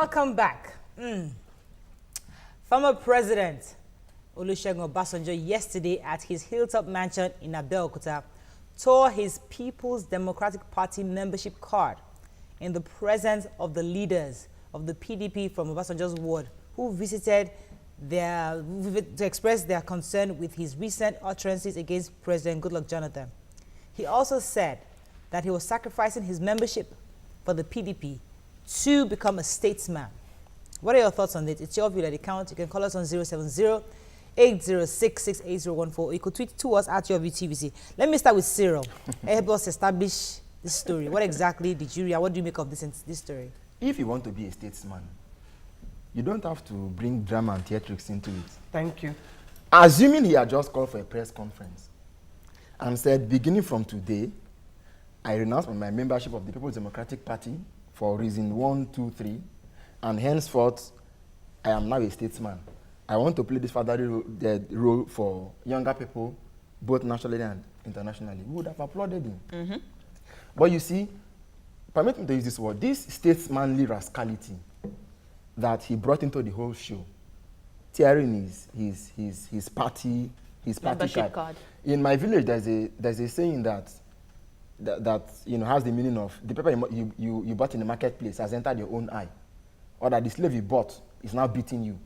Welcome back. Former President Olusegun Obasanjo yesterday at his hilltop mansion in Abeokuta tore his People's Democratic Party membership card in the presence of the leaders of the PDP from Obasanjo's ward who visited to express their concern with his recent utterances against President Goodluck Jonathan. He also said that he was sacrificing his membership for the PDP to become a statesman. What are your thoughts on it? It's your view that it counts. You can call us on 070-806-68014, or you could tweet to us at YourViewTVC. Let me start with Cyril. Help us establish this story. What exactly did you read? What do you make of this story? If you want to be a statesman, you don't have to bring drama and theatrics into it. Thank you. Assuming he had just called for a press conference and said, beginning from today, I renounce my membership of the People's Democratic Party for reason 1, 2, 3, and henceforth, I am now a statesman. I want to play this fatherly role for younger people, both nationally and internationally. We would have applauded him. But you see, permit me to use this word, this statesmanly rascality that he brought into the whole show, tearing his party card. In my village, there's a saying that has the meaning of the paper you bought in the marketplace has entered your own eye, or that the slave you bought is now beating you.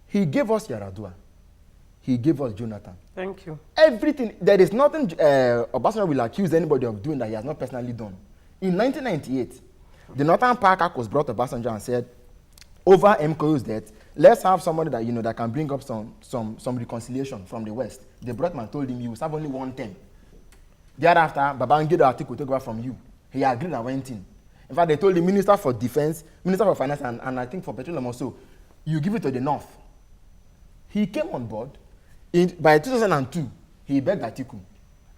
He gave us Yaradua. He gave us Jonathan. Thank you. Everything. There is nothing Obasanjo will accuse anybody of doing that he has not personally done. In 1998, the Northern Park Act was brought to Obasanjo and said, over MKO's death, let's have somebody that that can bring up some reconciliation from the West. The Brotman told him, you will serve only 1 term. Thereafter, Babangida Atiku took over from you. He agreed and went in. In fact, they told the Minister for Defense, Minister for Finance, and I think for Petroleum also, you give it to the North. He came on board. By 2002, he begged Atiku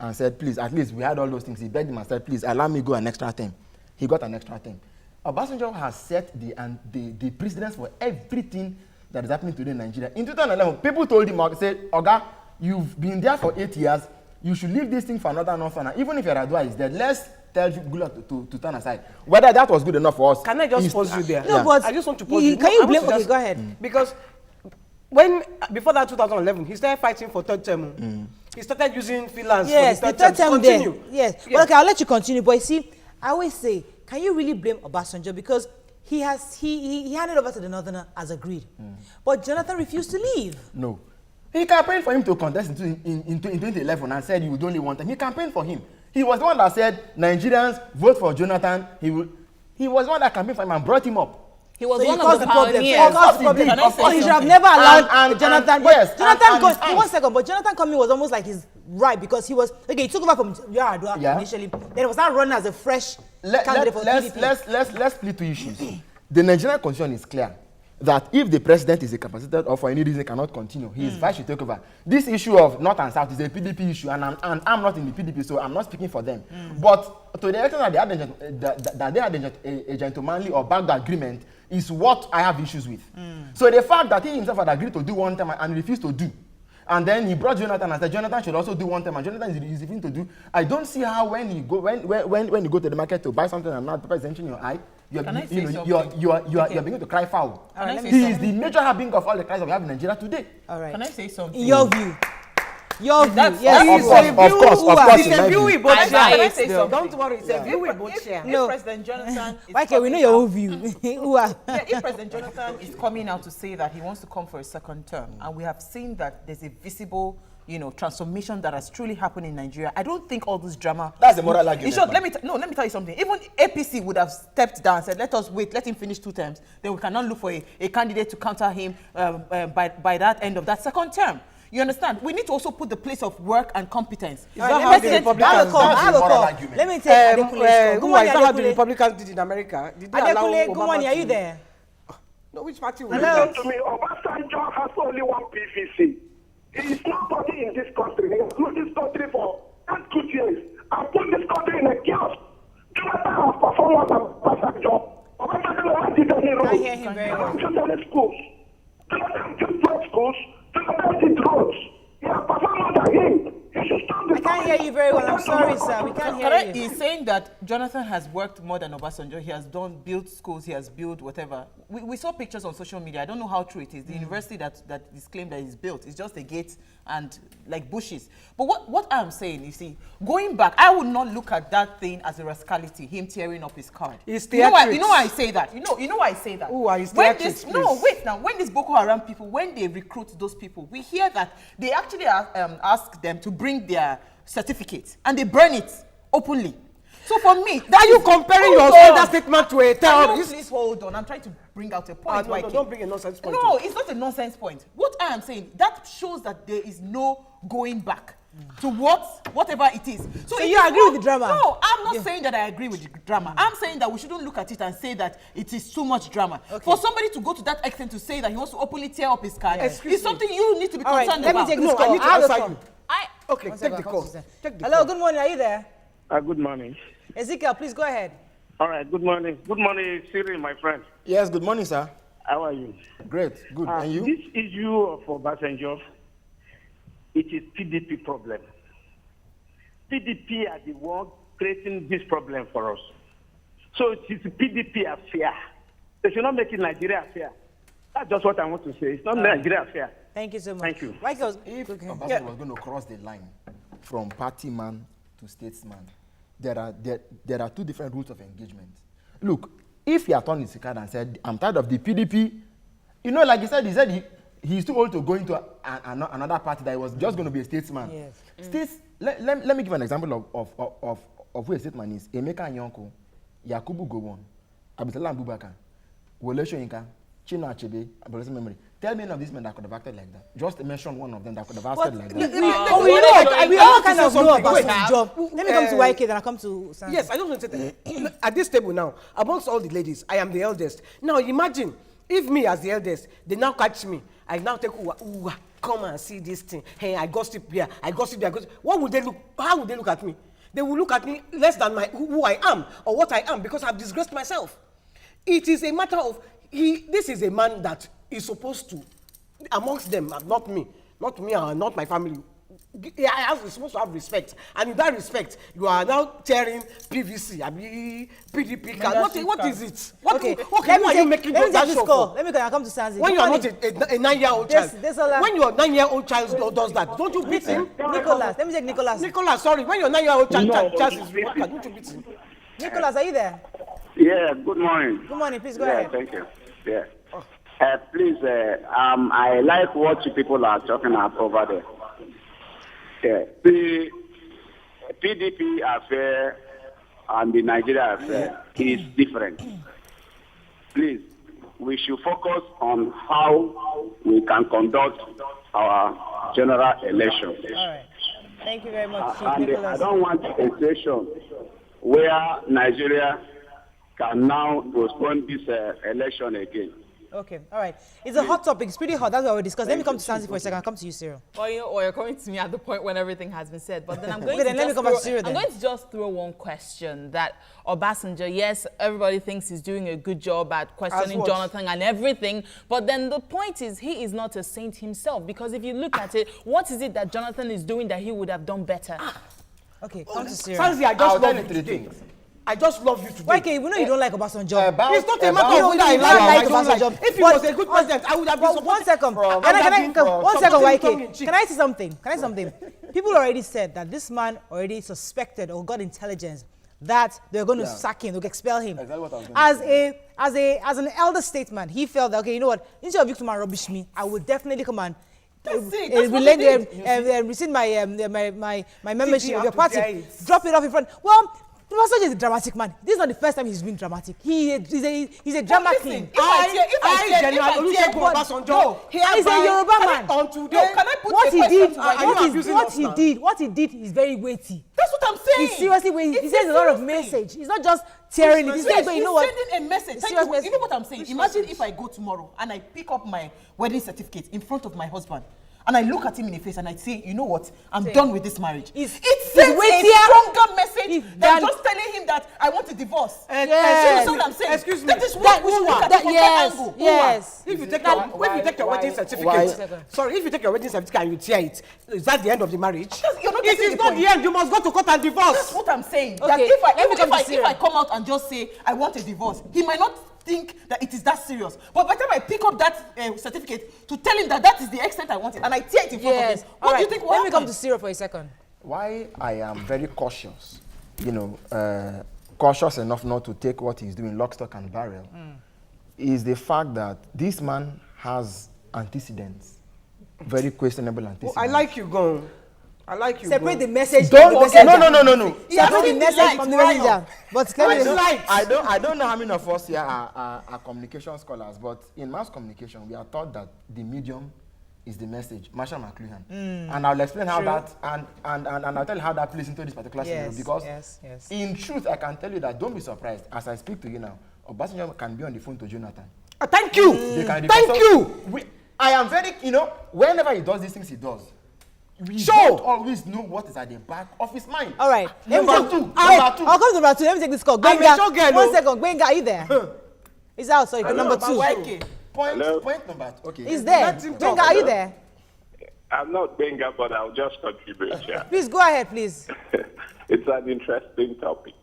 and said, please, at least we had all those things. He begged him and said, please, allow me go an extra term. He got an extra term. Obasanjo has set the precedence for everything that is happening today in Nigeria. In 2011, people told him, said, Oga, you've been there for 8 years. You should leave this thing for another Northerner. Even if Yaradua is dead, let's tell Goodluck to turn aside. Whether that was good enough for us. Can I just pause you there? No, but I just want to pause you. Can you blame? Okay, go ahead. Because before that 2011, he started fighting for third term. He started using fillers for the third term. Continue. Yes. Well, okay, I'll let you continue. But you see, I always say, can you really blame Obasanjo? Because he handed over to the Northerner as agreed. But Jonathan refused to leave. No. He campaigned for him to contest in 2011 and said he would only want him. He campaigned for him. He was the one that said, Nigerians, vote for Jonathan. He was the one that campaigned for him and brought him up. He was So one of the pioneers. He should have never allowed Jonathan. Yes, Jonathan, 1 second, but Jonathan coming was almost like his right, because he was, okay, he took over from Yaradua initially. Then he was not running as a fresh candidate for PDP. Let's split 2 issues. The Nigerian constitution is clear that if the president is incapacitated or for any reason cannot continue, his vice should take over. This issue of North and South is a PDP issue, and I'm not in the PDP, so I'm not speaking for them. But to the extent that they had a gentlemanly or backed agreement is what I have issues with. So the fact that he himself had agreed to do 1 term and refused to do, and then he brought Jonathan and said Jonathan should also do 1 term, and Jonathan is refusing to do. I don't see how when you go to the market to buy something and now the paper is entering your eye, you're beginning to cry foul. He is the major harbinger of all the cries that we have in Nigeria today. All right. Can I say something? In your view. Your view. That's Yes. Of course. It's a view we both Can share. I say something? Don't worry, it's a view we both share. If President Jonathan is Why can't we know your own view? if President Jonathan is coming out to say that he wants to come for a 2nd term, and we have seen that there's a visible transformation that has truly happened in Nigeria, I don't think all this drama. That's the moral argument. Let me tell you something. Even APC would have stepped down and said, let us wait, let him finish 2 terms. Then we cannot look for a candidate to counter him by that end of that 2nd term. You understand? We need to also put the place of work and competence. Is that how the Republicans Let me take Adekule's call. is that how the Republicans did in America? Did they allow Adekule, Obama good morning. Are you to- there? No, which party will Hello? you Listen to me, Obasanjo has only 1 PVC. He is nobody in this country. He has ruled this country for 10 years and put this country in a chaos. Jonathan has performed as Obasanjo. Obasanjo never did any wrong. I hear him very well. Jonathan did schools. Jonathan did schools. Jonathan did roads. He has performed under him. He should stop this. I can't hear you very well. I'm sorry, sir. We can't hear you. He's saying that Jonathan has worked more than Obasanjo. He has built schools, he has built whatever. We saw pictures on social media. I don't know how true it is. The university that is claimed that he's built is just a gate and like bushes. But what I'm saying, you see, going back, I would not look at that thing as a rascality, him tearing up his card. It's you know why I say that? You know why I say that? Who are his when theatrics, when these Boko Haram people, when they recruit those people, we hear that they actually ask them to bring their certificates and they burn it openly. So for me, are you comparing your standard statement to a terrorist? Please hold on. I'm trying to bring out a point. No, don't bring a nonsense point. No, it's not a nonsense point. What I am saying, that shows that there is no going back to whatever it is. So you agree with the drama? No, I'm not saying that I agree with the drama. I'm saying that we shouldn't look at it and say that it is too much drama. Okay. For somebody to go to that extent to say that he wants to openly tear up his card is something you need to be concerned about. Let me take this call. I need to answer you. Okay, take the call. Hello, good morning. Are you there? Good morning. Ezekiel, please go ahead. All right, good morning. Good morning, Cyril, my friend. Yes, good morning, sir. How are you? Great, good. And you? This issue of Obasanjo, it is PDP problem. PDP are the one creating this problem for us. So it is PDP affair. They should not make it Nigeria affair. That's just what I want to say. It's not Nigeria affair. Thank you so much. Thank you. If Obasanjo was going to cross the line from party man to statesman, there are two different rules of engagement. Look, if he had turned his card and said, I'm tired of the PDP, you know, like he said he's too old to go into another party that he was just going to be a statesman. Yes. Let me give an example of who a statesman is. Emeka Anyonko, Yakubu Gowon, Abisalam Bubakar, Wole Soyinka, Chinua Achebe, Abdulaziz Memory. Tell me any of these men that could have acted like that. Just mention one of them that could have acted like that. We all kind of know about his job. Let me come to YK, then I'll come to Sandy. Yes, I just want to say that at this table now, amongst all the ladies, I am the eldest. Now imagine if me as the eldest, they now catch me. I now take come and see this thing. Hey, I gossip here, I gossip there. What would they look? How would they look at me? They will look at me less than who I am or what I am because I've disgraced myself. It is a matter of this is a man that is supposed to, amongst them, not me, not my family. He's supposed to have respect, and in that respect, you are now tearing PVC. I mean, PDP card. What is it? Okay, why are you making that show for? Let me come to Sanzi. When you are not a 9-year-old child, when your 9-year-old child does that, don't you beat him? Nicholas, let me take Nicholas. Nicholas, sorry, when your 9-year-old child is working, don't you beat him? Nicholas, are you there? Yeah, good morning. Good morning, please go ahead. Thank you. Yeah. Please, I like what you people are talking about over there. Yeah. The PDP affair and the Nigeria affair is different. Please, we should focus on how we can conduct our general election. All right. Thank you very much, Chief And Nicholas. I don't want a situation where Nigeria can now postpone this election again. Okay, all right. It's a hot topic. It's pretty hot. That's what we're discussing. Let me come to Sanzi for a second. I'll come to you, Cyril. Well, you're coming to me at the point when everything has been said. But then I'm going Okay, then let me come back to Cyril I'm then. going to just throw one question that Obasanjo, yes, everybody thinks he's doing a good job at questioning Jonathan and everything. But then the point is he is not a saint himself. Because if you look at it, what is it that Jonathan is doing that he would have done better? Okay, come to Cyril. Sanzi, I just love you today. I just love you today. Okay, we know you don't like Obasanjo. It's not a matter of whether I like or don't like. If he was a good president, I would have been supported. One second. One second, YK. Can I say something? People already said that this man already suspected or got intelligence that they're going to sack him, they'll expel him. Exactly what I was going to say. As an elder statesman, he felt that, okay, you know what, instead of you to come and rubbish me, I would definitely come and rescind my membership of your party. Drop it off in front. Well, Obasanjo is a dramatic man. This is not the first time he's been dramatic. He's a drama king. I General Olusegun Obasanjo. He's a Yoruba man. On today, can I put what he did is very weighty. That's what I'm saying. He's seriously weighty. He says a lot of message. He's not just tearing it. He's saying, you know what? Sending a message. You know what I'm saying? Imagine if I go tomorrow and I pick up my wedding certificate in front of my husband. And I look at him in the face and I say, you know what? I'm done with this marriage. It sends a stronger message than just telling him that I want a divorce. Yes. You know what I'm saying? Excuse me. That is what we should look at from that angle. Yes. If you take your wedding certificate, sorry, if you take your wedding certificate and you tear it, is that the end of the marriage? You're not It is not the end. You must go to court and divorce. That's what I'm saying. Okay, That if I if come out and just say I want a divorce, he might not think that it is that serious. But by the time I pick up that certificate to tell him that that is the extent I want it, and I tear it in front of him, what do you think will Let me come happen? to Cyril for a second. Why I am very cautious, cautious enough not to take what he's doing lock, stock, and barrel, is the fact that this man has antecedents, very questionable antecedents. I like you, Gone. I like you. Separate the message Don't. from the messenger. No. Separate the message from the messenger. But clearly, I don't know how many of us here are communication scholars, but in mass communication, we are taught that the medium is the message. Marshall McLuhan. And I'll explain how that and I'll tell you how that plays into this particular scenario. Because in truth, I can tell you that don't be surprised as I speak to you now. Obasanjo can be on the phone to Jonathan. Thank you. Thank you. I am very, whenever he does these things, he does. We don't always know what is at the back of his mind. all right. Number two. I'll come to number 2. Let me take this call. I'm a show girl, One second. Gbenga, are you there? He's out, sorry. Number 2. Point number 2. Okay. He's there. Gbenga, are you there? I'm not Benga, but I'll just contribute. Yeah. Please go ahead, please. It's an interesting topic.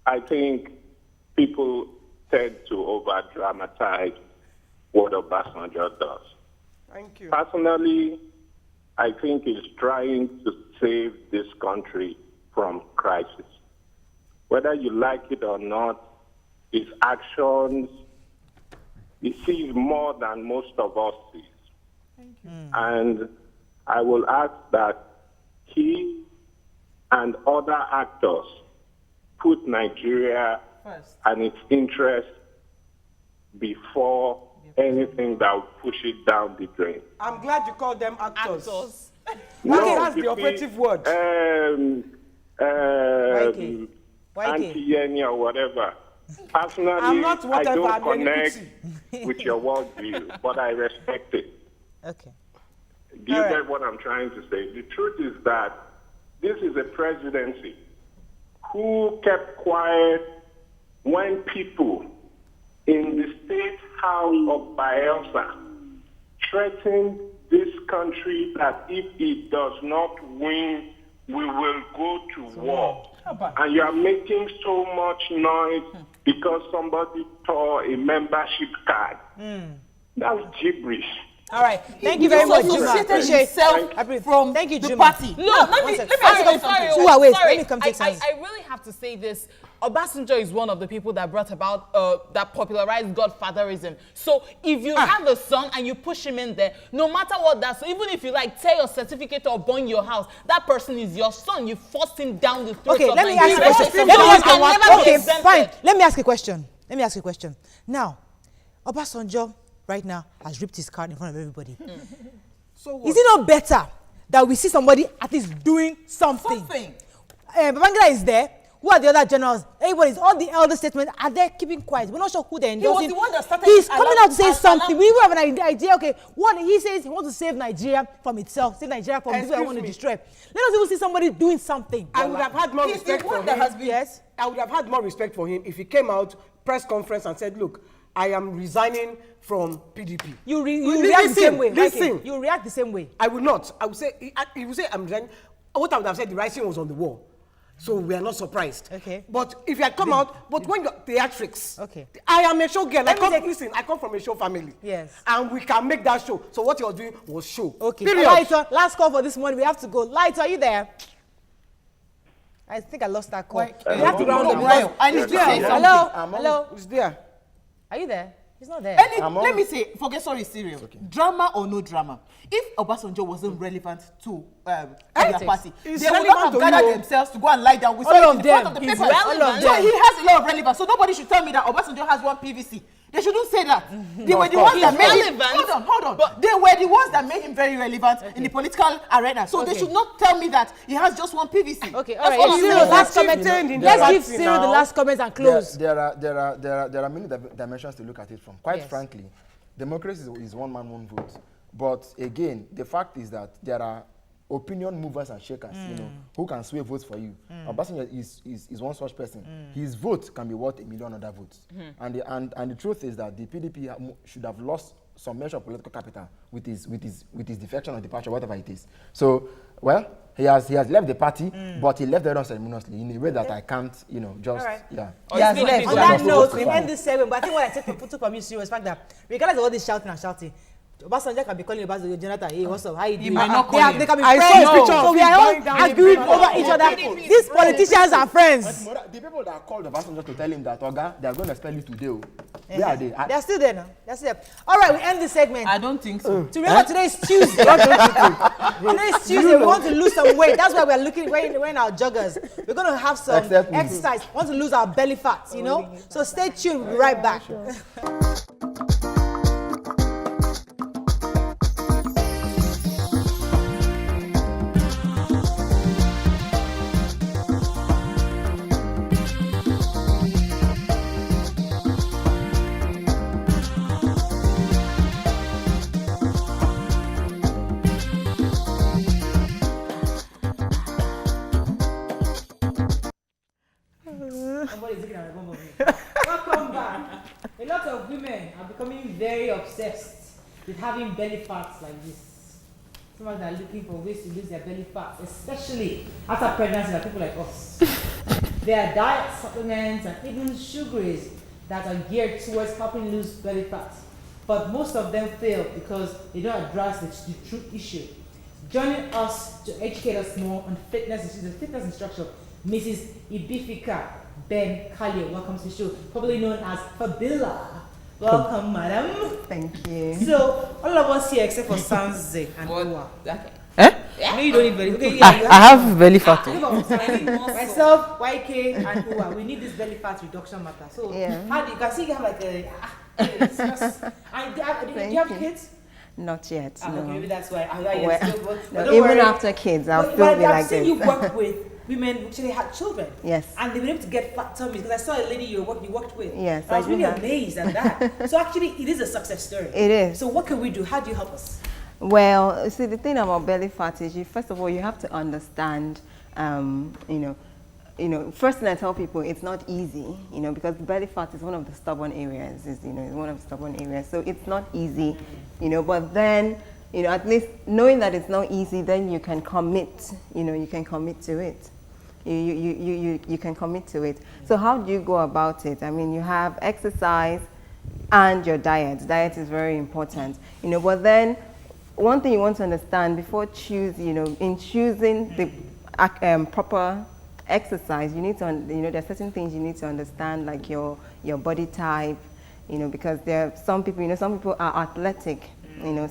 I think people tend to over-dramatize what Obasanjo does. Thank you. Personally, I think he's trying to save this country from crisis. Whether you like it or not, his actions, he sees more than most of us see. And I will ask that he and other actors put Nigeria First. and its interests before anything that will push it down the drain. I'm glad you called them actors. That's the you see, operative word. Auntie Yenny or whatever. Personally, I'm not I whatever, don't I'm connect with your worldview, but I respect it. Okay. Do you get what I'm trying to say? The truth is that this is a presidency who kept quiet when people in the state house of Bielsa threatened this country that if it does not win, we will go to war. And you are making so much noise because somebody tore a membership card. That's gibberish. All right. Thank you very much, Juma. Appreciate it. From Thank you, the Juma. party. No, let me ask you something. Wait, Sorry, let me come take time. I really have to say this. Obasanjo is one of the people that brought about, that popularized godfatherism. So if you have a son and you push him in there, no matter what that's, so even if you like tear your certificate or burn your house, that person is your son. You forced him down the throat of let me ask Nigeria. you a question. Let me ask you a question. Now, Obasanjo right now has ripped his card in front of everybody. So is it not better that we see somebody at least doing something? Babangida is there. Who are the other generals? Everybody's, all the elder statesmen are there keeping quiet. We're not sure who they're endorsing. He was the one that started. He's coming out to say something. We even have an idea. Okay, what he says, he wants to save Nigeria from itself, save Nigeria from people that want to destroy. Let us even see somebody doing something. I would have had more respect for him. Yes. I would have had more respect for him if he came out, press conference, and said, "Look, I am resigning from PDP." You react the same way. Listen. You react the same way. I would not. I would say, he would say, I'm resigning. What I would have said, the writing was on the wall. So we are not surprised. Okay. But if you had come out, but when you're theatrics, okay. I am a show girl. I come from a show family. Yes. And we can make that show. So what you're doing was show. Okay. Period. Lighter, last call for this morning. We have to go. Lighter, are you there? I think I lost that call. We have to round up. I need to say something. Hello. Who's there? Are you there? He's not there. Let me say, forget sorry, serious. Okay. Drama or no drama. If Obasanjo wasn't relevant to their party, they would not have gathered themselves to go and lie down. We saw it in the front of the papers. So he has a lot of relevance. So nobody should tell me that Obasanjo has one PVC. They shouldn't say that. They were the ones that made him. Hold on. But they were the ones that made him very relevant in the political arena. So they should not tell me that he has just one PVC. Okay, all right. Last comment. Let's give Cyril the last comments and close. There are many dimensions to look at it from. Quite frankly, democracy is one man, one vote. But again, the fact is that there are opinion movers and shakers, who can sway votes for you. Obasanjo is one such person. His vote can be worth 1 million other votes. And the truth is that the PDP should have lost some measure of political capital with his defection or departure, whatever it is. So, well, he has left the party, but he left it unceremoniously in a way that I can't, just yeah. He has left. On that note, we end this segment, but I think what I took from you serious fact that regardless of all this shouting and shouting, Obasanjo can be calling Obasanjo, Jonathan, hey, what's up? How you doing? He might not call him. They can be I friends. saw his picture So of we him are all bowing down arguing in over front each of other. people. These politicians are friends. The people that called Obasanjo to tell him that, Oga, they are going to expel you today. Where are they? They're still there now. They're still there. All right, we end this segment. I don't think so. To remember, today is Tuesday. Today is Tuesday. We want to lose some weight. That's why we're wearing our joggers. We're going to have some Except me. exercise. We want to lose our belly fats, So stay tuned. We'll be right back. Somebody's looking at my bum of me. Welcome back. A lot of women are becoming very obsessed with having belly fats like this. Some of them are looking for ways to lose their belly fat, especially after pregnancy, like people like us. There are diet supplements and even sugaries that are geared towards helping lose belly fat. But most of them fail because they don't address the true issue. Joining us to educate us more on fitness, she's a fitness instructor, Mrs. Ibifika Ben Kalio. Welcome to the show, probably known as Fabila. Welcome, madam. Thank you. So, all of us here except for Sanze and Owa. Eh? No, you don't need belly. Okay, I have belly fat. Myself, YK, and Owa. We need this belly fat reduction matter. So, how do you can see you have like a. And do you have kids? Not yet. Okay, No. maybe that's why. No, even after kids, I'll still be like I've seen this. you work with women who actually had children. Yes. And they've been able to get fat tummies because I saw a lady you worked with. Yes, I was I really do have. amazed at that. So actually, it is a success story. It is. So what can we do? How do you help us? Well, see, the thing about belly fat is, first of all, you have to understand, first thing I tell people, it's not easy, because belly fat is one of the stubborn areas, is one of the stubborn areas. So it's not easy, but then, at least knowing that it's not easy, then you can commit, you can commit to it. You can commit to it. So how do you go about it? I mean, you have exercise and your diet. Diet is very important, but then one thing you want to understand before in choosing the proper exercise, you need to, there are certain things you need to understand, like your body type, because there are some people, some people are athletic,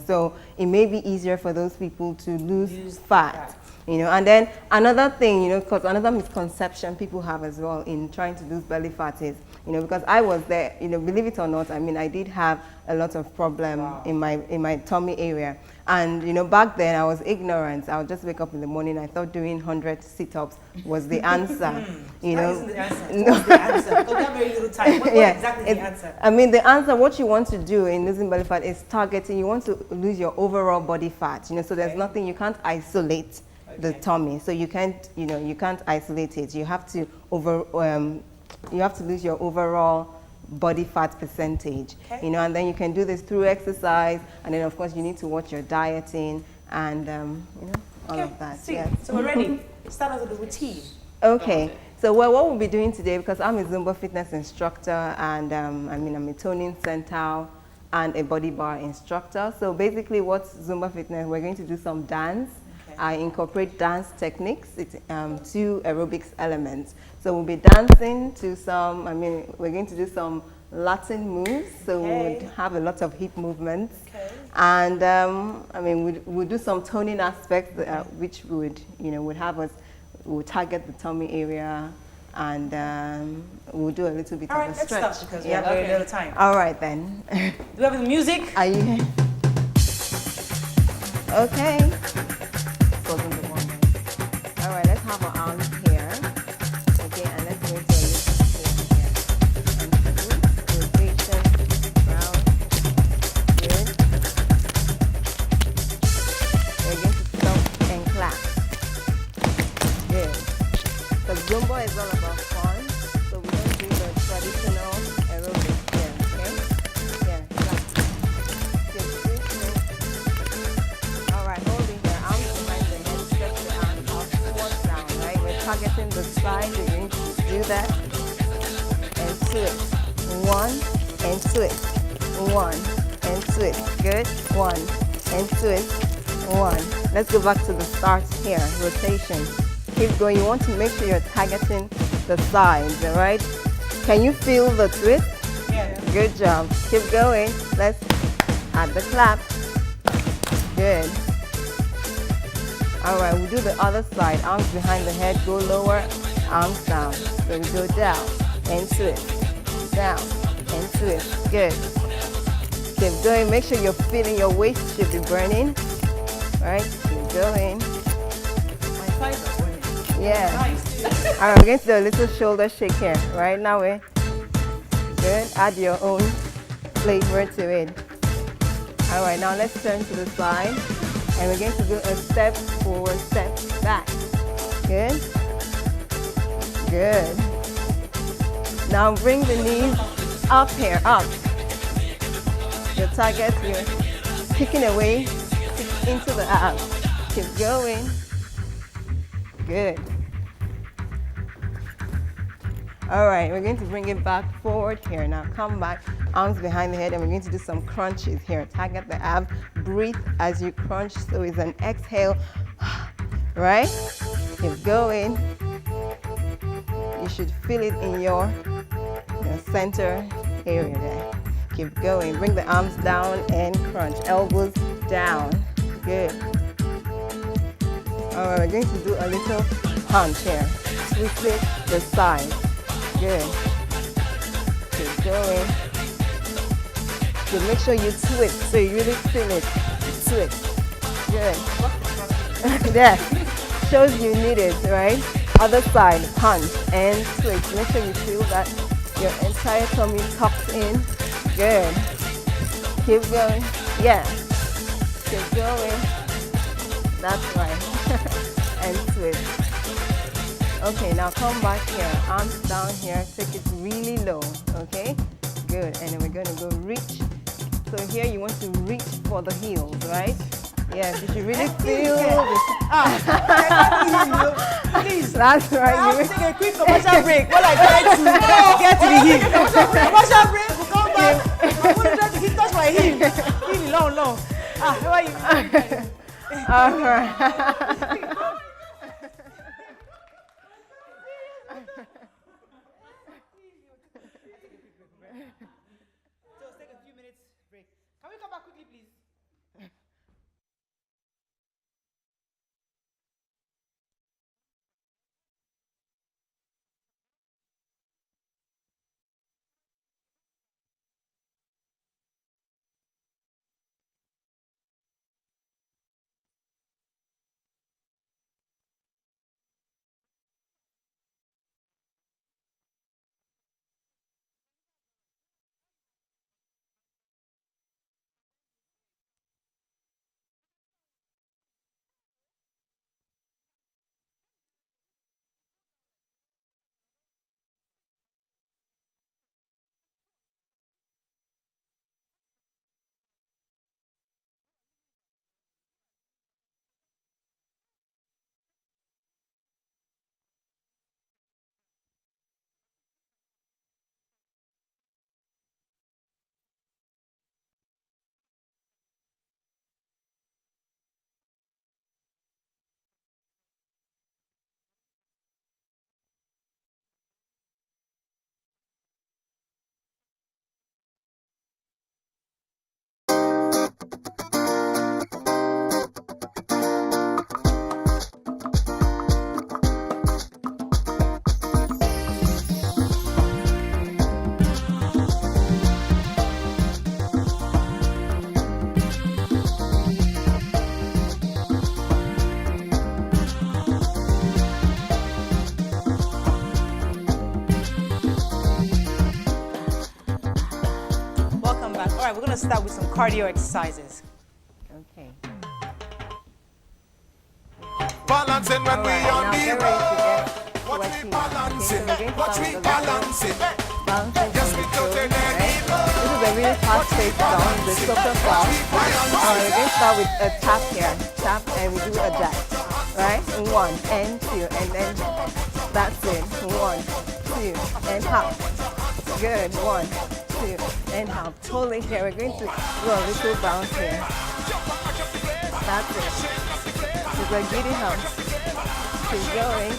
so it may be easier for those people to lose fat. And then another thing, because another misconception people have as well in trying to lose belly fat is, because I was there, believe it or not, I mean, I did have a lot of problem in my tummy area. And, back then I was ignorant. I would just wake up in the morning. I thought doing 100 sit-ups was the answer, That isn't the answer. What's the answer? Because we have very little time. What exactly is the answer? I mean, the answer, what you want to do in losing belly fat is targeting. You want to lose your overall body fat, so there's nothing, you can't isolate the tummy. So you can't, you can't isolate it. You have to lose your overall body fat percentage, and then you can do this through exercise, and then of course you need to watch your dieting and all of that. Yes. So we're ready. Start us with the routine. Okay. So what we'll be doing today, because I'm a Zumba fitness instructor and I'm a toning center and a body bar instructor. So basically what's Zumba fitness? We're going to do some dance. I incorporate dance techniques, two aerobics elements. So we'll be dancing to some, we're going to do some Latin moves, so we would have a lot of hip movements. And we'll do some toning aspects, which would have us, we'll target the tummy area, and we'll do a little bit of a stretch. Let's start because we have very little time. All right then. Do we have the music? Are you? Okay. Wasn't the one. All right, let's have our arms here. Okay, and let's wait till a little bit here. And rotation, round, good. We're going to stop and clap. Good. Because Zumba is all about fun, so we don't do the traditional aerobics here, okay? Yeah, clap. Good. targeting the side. You're going to do that and twist. 1 and twist. 1 and twist. Good. 1 and twist. 1. Let's go back to the start here. Rotation. Keep going. You want to make sure you're targeting the sides, all right? Can you feel the twist? Yeah. Good job. Keep going. Let's add the clap. Good. All right, we'll do the other side. Arms behind the head, go lower, arms down. So we go down and twist, down and twist. Good. Keep going. Make sure you're feeling your waist should be burning. All right, keep going. My thighs are burning. Yeah. Nice. All right, we're going to do a little shoulder shake here. Right now, we're good. Add your own flavor to it. All right, now let's turn to the side. And we're going to do a step forward, step back. Good. Good. Now bring the knees up here, up. Your target, you're kicking away into the abs. Keep going. Good. All right, we're going to bring it back forward here. Now come back, arms behind the head, and we're going to do some crunches here. Target the abs, breathe as you crunch, so it's an exhale, right? Keep going. You should feel it in your center area there. Keep going, bring the arms down and crunch, elbows down, good. All right, we're going to do a little punch here. Twist it the side. Good. Keep going. So make sure you twist so you really feel it. Twist. Good. There. Shows you need it, right? Other side, punch and twist. Make sure you feel that your entire tummy tucks in. Good. Keep going. Yeah. Keep going. That's right. And twist. Okay, now come back here, arms down here, take it really low, okay? Good, and then we're gonna go reach. So here you want to reach for the heels, right? Yes, you should really feel this. Please. That's right. I have to take a quick commercial break while I try to get to the heel. Commercial break, we'll come back. I'm going to try to touch my heel. Heel, long, long. How are you? All right. So let's take a few minutes break. Can we come back quickly, please? right, we're going to start with some cardio exercises. Okay. Balancing when we Alright, on now the get road. ready to get Watch sweaty. me balancing. Okay, so we're going to Watch start me with a little balancing. bouncing Yes, on we the totally toes, need right? love. This is a really fast-paced song, the soccer song. Alright, we're going to start with a tap here. Tap and we do a dash. Right? 1 and 2 and then That's it. 1, 2, and hop. Good. 1, 2, and hop. Hold it here. We're going to do a little bounce here. That's it. It's a giddy hop. Keep going.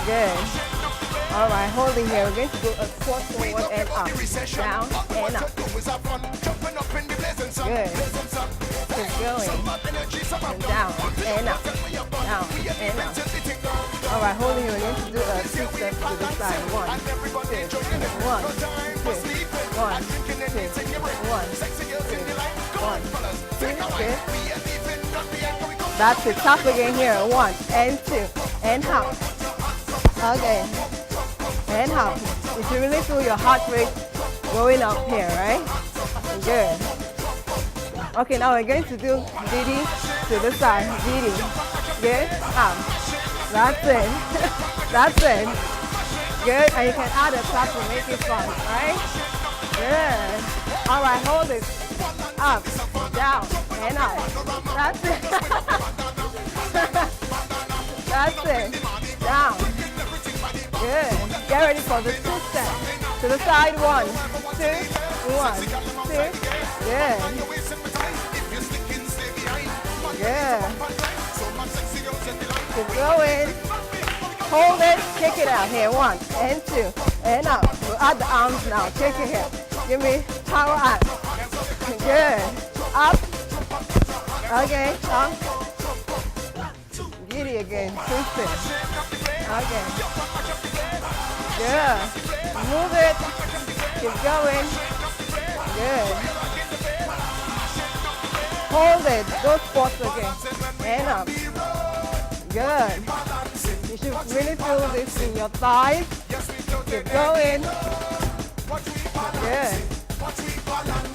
Good. All right, hold it here. We're going to do a squat forward and up. Down and up. Good. Keep going. And down and up. Down and up. All right, hold it here. We're going to do a 2 steps to the side. 1, 2, 1, 2, 1, 2, 1, 2, 1, 2, 2. That's it. Tap again here. 1 and 2 and hop. Okay. And hop. You should really feel your heart rate going up here, right? Good. Okay, now we're going to do DD to the side. DD. Good. Up. That's it. That's it. Good. And you can add a tap to make it fun, right? Good. All right, hold it. Up, down, and up. That's it. That's it. Down. Good. Get ready for the 2 steps. To the side. 1, 2, 1, 2. Good. Good. Keep going. Hold it. Kick it out here. 1 and 2 and up. We'll add the arms now. Kick it here. Give me power up. Good. Up. Okay. Up. Giddy again. 2 steps. Okay. Good. Move it. Keep going. Good. Hold it. Go squats again. And up. Good. You should really feel this in your thighs. Keep going. Good.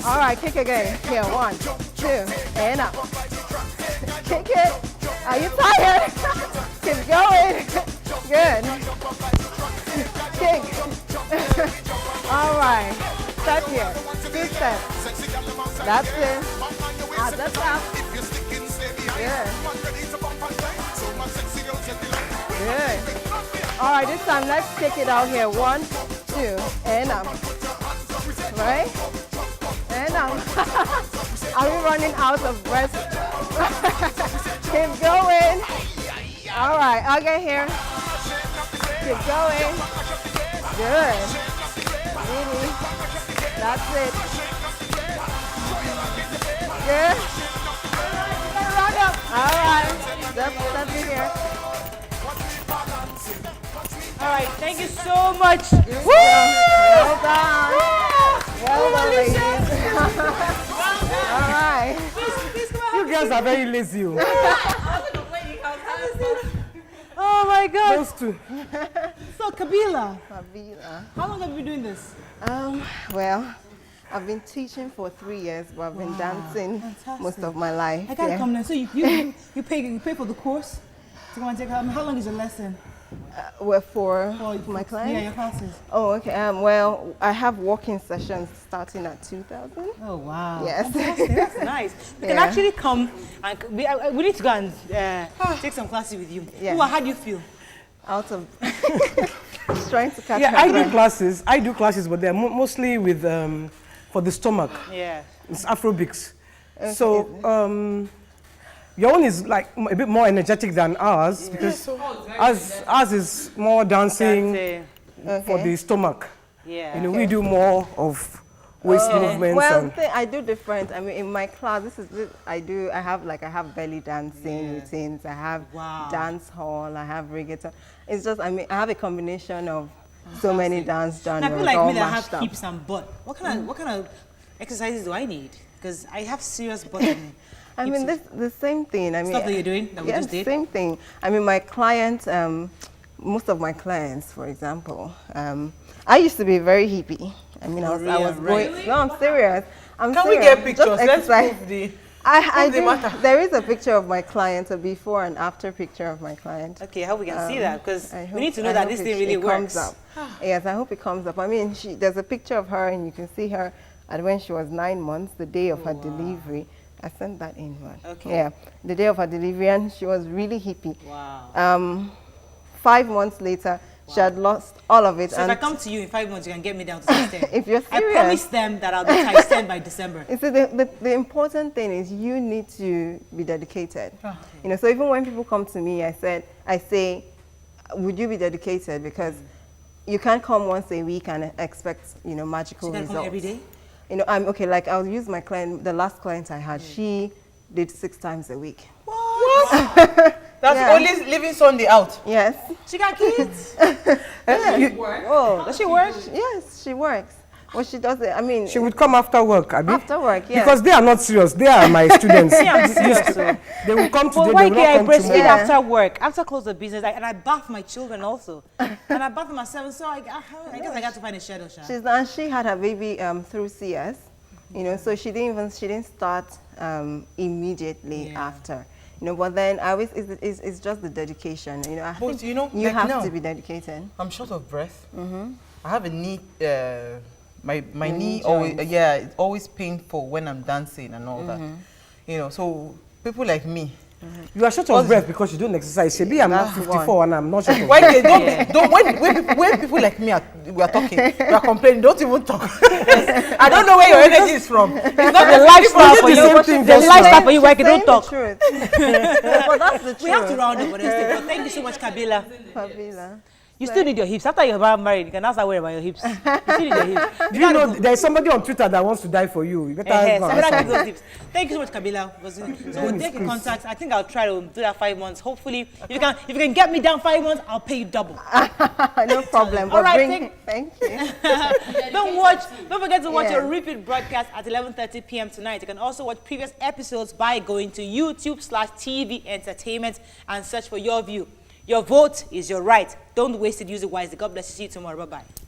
All right, kick again. Here, 1, 2, and up. Kick it. Are you tired? Keep going. Good. Kick. All right. Step here. 2 steps. That's it. Add the tap. Good. Good. All right, this time let's kick it out here. 1, 2, and up. Right? And up. Are we running out of breath? Keep going. All right, I'll get here. Keep going. Good. Really. That's it. Good. Run up. All right. Step in here. All right, thank you so much. Woo! Well done. Well done, ladies. All right. You girls are very lazy. Oh my God. Those two. So Kabila, Fabila. how long have you been doing this? Well, I've been teaching for 3 years, but I've been dancing most of my life. I gotta come now. So you pay for the course to come and take out. How long is your lesson? Well, for my clients? Yeah, your classes. Oh, okay. Well, I have walking sessions starting at 2,000. Oh wow. Yes. That's nice. We can actually come and we need to go and take some classes with you. Yeah. How do you feel? Out of trying to catch Yeah, my I do breath. classes. I do classes, but they're mostly with for the stomach. Yeah. It's aerobics. Okay. So your own is like a bit more energetic than ours because ours is more dancing for the stomach. Yeah. You know, we do more of waist movements. Well, and I do different. I mean, in my class, I have belly dancing routines. I have dance hall. I have reggaeton. It's just, I have a combination of so many dance genres. Now, people like all me that mashed have up. hips and butt, what kind of exercises do I need? Because I have serious butt and I mean, the same thing. I mean, stuff that you're doing that we just did. Same thing. I mean, my clients, most of my clients, for example, I used to be very hippie. I mean, I was going. No, I'm serious. Can serious. we get pictures? Just Let's exercise. prove the. I the do. matter. There is a picture of my client, a before and after picture of my client. Okay, I hope we can see that because I we need to know I that hope this it- thing really it works. comes up. Yes, I hope it comes up. I mean, there's a picture of her, and you can see her at when she was 9 months, the day of her delivery. I sent that in. Okay. Yeah, the day of her delivery, and she was really hippie. Wow. 5 months later, she had lost all of it. So if and I come to you in 5 months, you can get me down to size 10. if you're I serious. promise them that I'll be size 10 by December. You see, the important thing is you need to be dedicated. You know, so even when people come to me, I say, would you be dedicated? Because you can't come once a week and expect, you know, magical So you results. can come every day? You know, I'm okay. Like I'll use my client. The last client I had, she did 6 times a week. What? That's Yeah. only leaving Sunday out. Yes. She got kids? Oh, Does she work? yes, she works. Well, she does it. I mean, She would come after work, Abi. after work, yes. Because they are not serious. They are my students. I'm serious. So. They will come Well, today, why they will can't not I come breastfeed tomorrow. Yeah. after work, after close the business, and I bath my children also, and I bath myself. So I guess I got to find a shadow shop. and she had her baby through CS, you know, so she didn't start immediately after, you know. But then it's just the dedication, you know. I But think you know, you like have now, to be dedicated. I'm short of breath. I have a knee. My Your knee knee always, joint. it's always painful when I'm dancing and all that. You know, so people like me. You are short of breath because you don't exercise. Shebi, I'm not That's 54 one. and I'm not short of Why breath. they don't when people like me we are talking, we are complaining, don't even talk. I don't know where your energy is from. It's not The lifestyle for the you. same thing, The just lifestyle for you. Why She's don't saying talk? the truth. But that's the truth. We have to round up, but thank you so much, Kabila. Fabila. You still need your hips. After you're married, you can now start worrying about your hips. You still need your hips. Do you know there's somebody on Twitter that wants to die for you? You better go and Somebody answer. give those tips. Thank you so much, Kabila. So we'll take contact. I think I'll try to do that 5 months. Hopefully, if you can get me down 5 months, I'll pay you double. No problem. All But right, thank you. Don't forget to watch Yeah. a repeat broadcast at 11:30 p.m. tonight. You can also watch previous episodes by going to YouTube/TV Entertainment and search for Your View. Your vote is your right. Don't waste it. Use it wisely. God bless you. See you tomorrow. Bye-bye.